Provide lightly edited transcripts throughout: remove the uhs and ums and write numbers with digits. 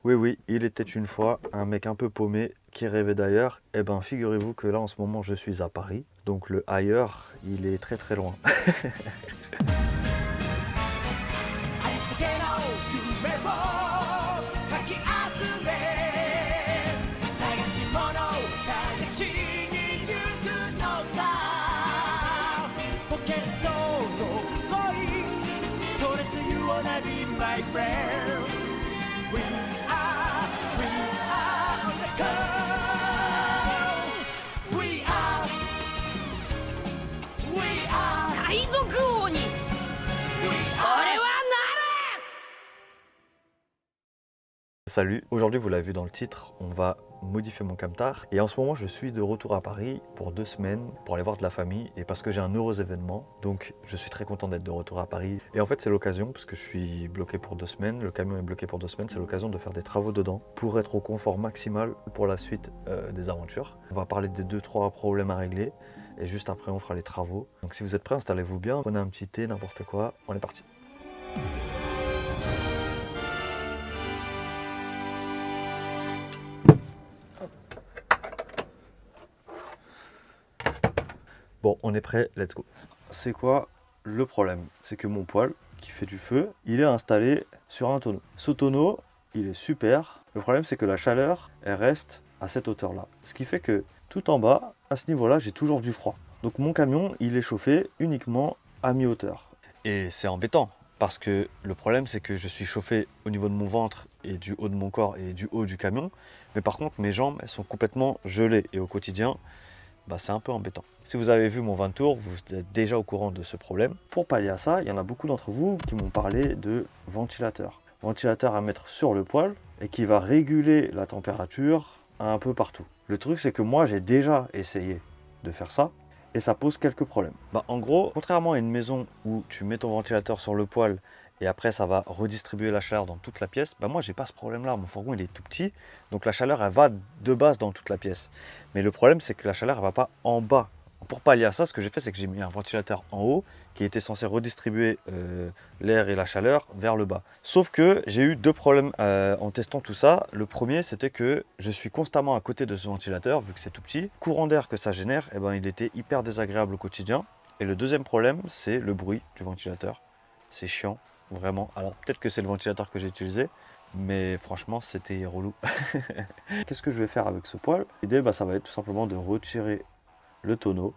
Oui, oui, il était une fois un mec un peu paumé qui rêvait d'ailleurs. Eh ben, figurez-vous que là, en ce moment, je suis à Paris. Donc le ailleurs, il est très très loin. Salut, aujourd'hui vous l'avez vu dans le titre, on va modifier mon camtar et en ce moment je suis de retour à Paris pour 2 semaines pour aller voir de la famille et parce que j'ai un heureux événement, donc je suis très content d'être de retour à Paris et en fait c'est l'occasion parce que je suis bloqué pour 2 semaines, le camion est bloqué pour 2 semaines, c'est l'occasion de faire des travaux dedans pour être au confort maximal pour la suite des aventures. On va parler des 2-3 problèmes à régler et juste après on fera les travaux. Donc si vous êtes prêts, installez-vous bien, prenez un petit thé, n'importe quoi, on est parti. Bon, on est prêt, let's go. C'est quoi le problème? C'est que mon poêle, qui fait du feu, il est installé sur un tonneau. Ce tonneau, il est super. Le problème, c'est que la chaleur, elle reste à cette hauteur-là. Ce qui fait que tout en bas, à ce niveau-là, j'ai toujours du froid. Donc mon camion, il est chauffé uniquement à mi-hauteur. Et c'est embêtant, parce que le problème, c'est que je suis chauffé au niveau de mon ventre et du haut de mon corps et du haut du camion. Mais par contre, mes jambes, elles sont complètement gelées. Et au quotidien, c'est un peu embêtant. Si vous avez vu mon 20 tours, vous êtes déjà au courant de ce problème. Pour pallier à ça, il y en a beaucoup d'entre vous qui m'ont parlé de ventilateur. Ventilateur à mettre sur le poêle et qui va réguler la température un peu partout. Le truc, c'est que moi, j'ai déjà essayé de faire ça et ça pose quelques problèmes. En gros, contrairement à une maison où tu mets ton ventilateur sur le poêle et après ça va redistribuer la chaleur dans toute la pièce, moi j'ai pas ce problème là, mon fourgon il est tout petit, donc la chaleur elle va de base dans toute la pièce. Mais le problème c'est que la chaleur elle va pas en bas. Pour pallier à ça, ce que j'ai fait c'est que j'ai mis un ventilateur en haut qui était censé redistribuer l'air et la chaleur vers le bas. Sauf que j'ai eu 2 problèmes en testant tout ça. Le premier c'était que je suis constamment à côté de ce ventilateur vu que c'est tout petit. Courant d'air que ça génère, il était hyper désagréable au quotidien. Et le deuxième problème c'est le bruit du ventilateur. C'est chiant. Vraiment. Alors peut-être que c'est le ventilateur que j'ai utilisé, mais franchement c'était relou. Qu'est-ce que je vais faire avec ce poêle? L'idée ça va être tout simplement de retirer le tonneau.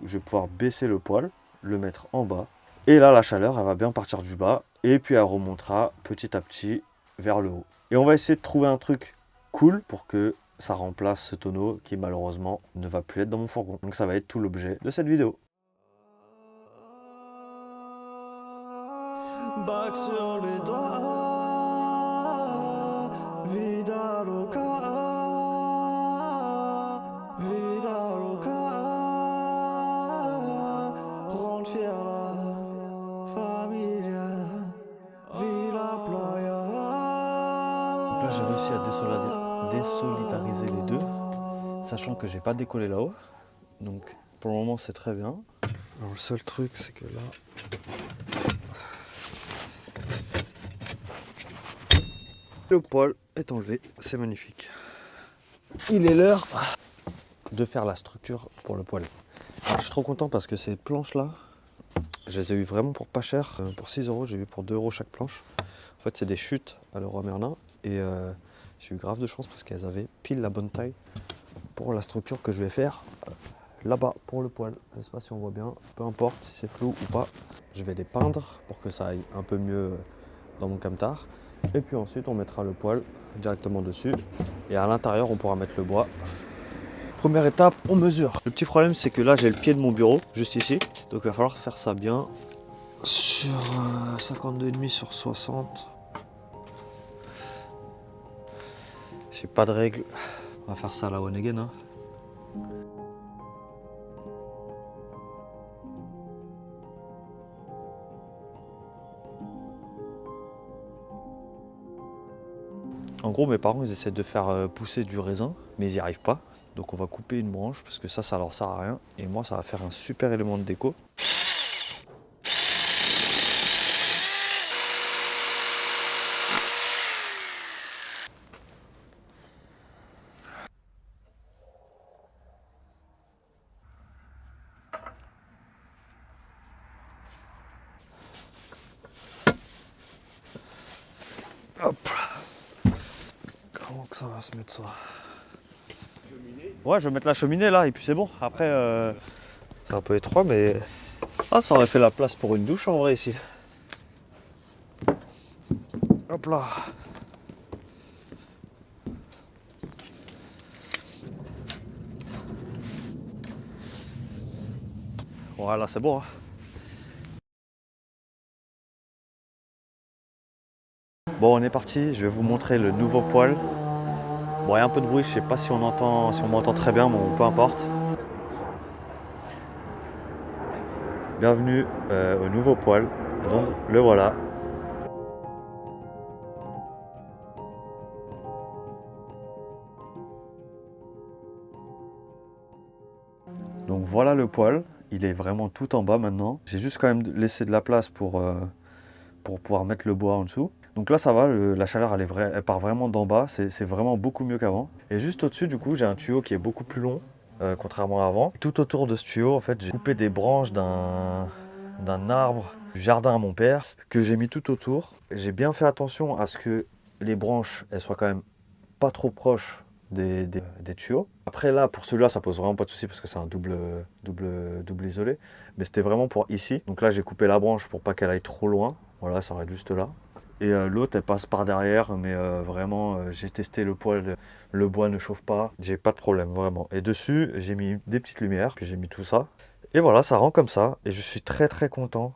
Je vais pouvoir baisser le poêle, le mettre en bas. Et là la chaleur elle va bien partir du bas et puis elle remontera petit à petit vers le haut. Et on va essayer de trouver un truc cool pour que ça remplace ce tonneau qui malheureusement ne va plus être dans mon fourgon. Donc ça va être tout l'objet de cette vidéo. Bague sur les doigts, vida loca, vida loca, rendre fier la familia, Villa Playa. Donc là j'ai réussi à désolidariser les deux, sachant que j'ai pas décollé là-haut, donc pour le moment c'est très bien. Alors le seul truc c'est que là, le poêle est enlevé, c'est magnifique. Il est l'heure de faire la structure pour le poêle. Alors, je suis trop content parce que ces planches là, je les ai eu vraiment pour pas cher. Pour 6 €, j'ai eu pour 2 € chaque planche. En fait c'est des chutes à Leroy Merlin et j'ai eu grave de chance parce qu'elles avaient pile la bonne taille pour la structure que je vais faire là-bas pour le poêle. Je sais pas si on voit bien, peu importe si c'est flou ou pas. Je vais les peindre pour que ça aille un peu mieux dans mon camtar. Et puis ensuite on mettra le poêle directement dessus et à l'intérieur on pourra mettre le bois. Première étape, on mesure. Le petit problème c'est que là j'ai le pied de mon bureau juste ici, donc il va falloir faire ça bien sur 52,5 sur 60. J'ai pas de règle, on va faire ça à la one again. En gros, mes parents, ils essaient de faire pousser du raisin, mais ils n'y arrivent pas. Donc on va couper une branche, parce que ça leur sert à rien. Et moi, ça va faire un super élément de déco. que ça va se mettre ça. Ouais, je vais mettre la cheminée là et puis c'est bon. Après, c'est un peu étroit, mais ah, ça aurait fait la place pour une douche en vrai ici. Hop là. Voilà, c'est bon. Hein. Bon, on est parti. Je vais vous montrer le nouveau poêle. Bon, il y a un peu de bruit. Je sais pas si on entend, si on m'entend très bien, mais bon, peu importe. Bienvenue au nouveau poêle. Donc, le voilà. Donc voilà le poêle, il est vraiment tout en bas maintenant. J'ai juste quand même laissé de la place pour pouvoir mettre le bois en dessous. Donc là ça va, la chaleur elle part vraiment d'en bas, c'est vraiment beaucoup mieux qu'avant. Et juste au-dessus du coup j'ai un tuyau qui est beaucoup plus long, contrairement à avant. Tout autour de ce tuyau en fait j'ai coupé des branches d'un arbre du jardin à mon père que j'ai mis tout autour. J'ai bien fait attention à ce que les branches elles soient quand même pas trop proches des tuyaux. Après là, pour celui-là, ça pose vraiment pas de souci parce que c'est un double isolé. Mais c'était vraiment pour ici. Donc là, j'ai coupé la branche pour pas qu'elle aille trop loin. Voilà, ça va être juste là. Et l'autre, elle passe par derrière. Mais vraiment, j'ai testé le poêle. Le bois ne chauffe pas. J'ai pas de problème, vraiment. Et dessus, j'ai mis des petites lumières. Puis j'ai mis tout ça. Et voilà, ça rend comme ça. Et je suis très très content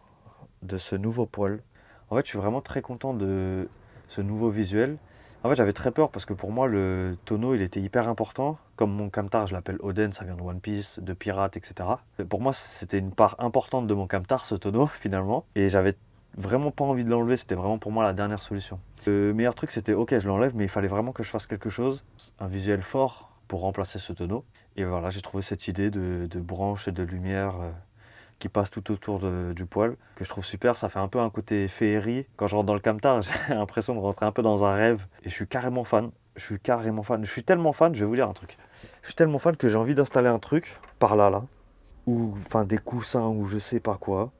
de ce nouveau poêle. En fait, je suis vraiment très content de ce nouveau visuel. En fait, j'avais très peur parce que pour moi, le tonneau, il était hyper important. Comme mon camtar, je l'appelle Oden, ça vient de One Piece, de Pirate, etc. Et pour moi, c'était une part importante de mon camtar, ce tonneau, finalement. Et j'avais vraiment pas envie de l'enlever, c'était vraiment pour moi la dernière solution. Le meilleur truc, c'était ok, je l'enlève, mais il fallait vraiment que je fasse quelque chose, un visuel fort pour remplacer ce tonneau. Et voilà, j'ai trouvé cette idée de branches et de lumière qui passe tout autour du poêle, que je trouve super. Ça fait un peu un côté féerie. Quand je rentre dans le camtar, j'ai l'impression de rentrer un peu dans un rêve. Et je suis carrément fan. Je suis carrément fan. Je suis tellement fan, je vais vous dire un truc. Je suis tellement fan que j'ai envie d'installer un truc par là, ou enfin des coussins ou je sais pas quoi,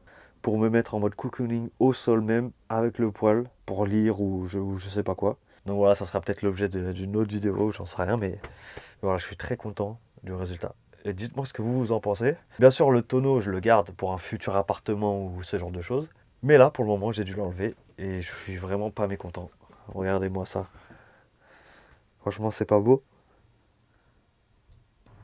pour me mettre en mode cocooning au sol même, avec le poêle, pour lire ou je sais pas quoi. Donc voilà, ça sera peut-être l'objet d'une autre vidéo, j'en sais rien, mais voilà, je suis très content du résultat. Et dites-moi ce que vous en pensez. Bien sûr, le tonneau, je le garde pour un futur appartement ou ce genre de choses. Mais là, pour le moment, j'ai dû l'enlever et je suis vraiment pas mécontent. Regardez-moi ça. Franchement, c'est pas beau.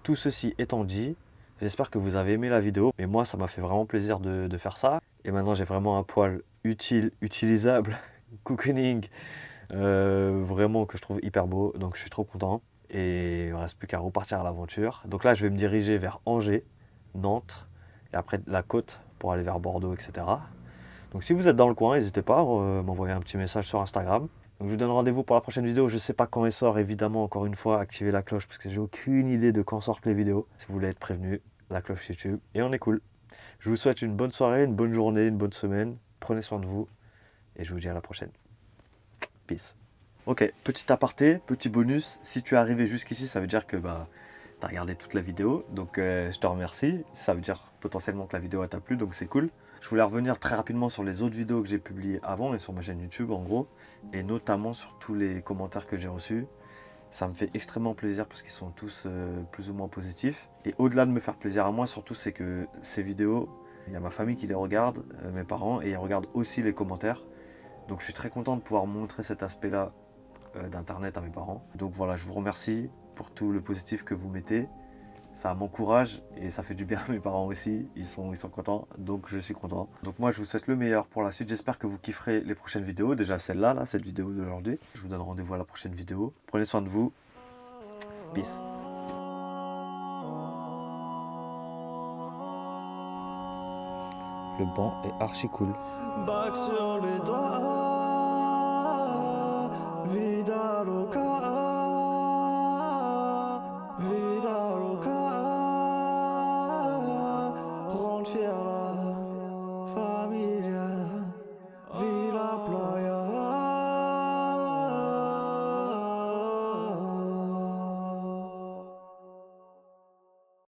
Tout ceci étant dit, j'espère que vous avez aimé la vidéo. Et moi, ça m'a fait vraiment plaisir de faire ça. Et maintenant, j'ai vraiment un poêle utile, utilisable, cocooning, vraiment que je trouve hyper beau. Donc, je suis trop content. Et il ne reste plus qu'à repartir à l'aventure. Donc là, je vais me diriger vers Angers, Nantes, et après la côte pour aller vers Bordeaux, etc. Donc si vous êtes dans le coin, n'hésitez pas à m'envoyer un petit message sur Instagram. Donc je vous donne rendez-vous pour la prochaine vidéo. Je ne sais pas quand elle sort, évidemment, encore une fois, activez la cloche parce que j'ai aucune idée de quand sortent les vidéos. Si vous voulez être prévenu, la cloche YouTube, et on est cool. Je vous souhaite une bonne soirée, une bonne journée, une bonne semaine. Prenez soin de vous, et je vous dis à la prochaine. Peace. Ok, petit aparté, petit bonus. Si tu es arrivé jusqu'ici, ça veut dire que tu as regardé toute la vidéo. Donc je te remercie. Ça veut dire potentiellement que la vidéo t'a plu, donc c'est cool. Je voulais revenir très rapidement sur les autres vidéos que j'ai publiées avant et sur ma chaîne YouTube en gros. Et notamment sur tous les commentaires que j'ai reçus. Ça me fait extrêmement plaisir parce qu'ils sont tous plus ou moins positifs. Et au-delà de me faire plaisir à moi, surtout c'est que ces vidéos, il y a ma famille qui les regarde, mes parents, et ils regardent aussi les commentaires. Donc je suis très content de pouvoir montrer cet aspect-là d'internet à mes parents. Donc voilà, je vous remercie pour tout le positif que vous mettez. Ça m'encourage et ça fait du bien à mes parents aussi. Ils sont contents, donc je suis content. Donc moi je vous souhaite le meilleur pour la suite. J'espère que vous kifferez les prochaines vidéos. Déjà celle-là, cette vidéo d'aujourd'hui. Je vous donne rendez-vous à la prochaine vidéo. Prenez soin de vous. Peace. Le banc est archi cool. Bague sur les doigts, vide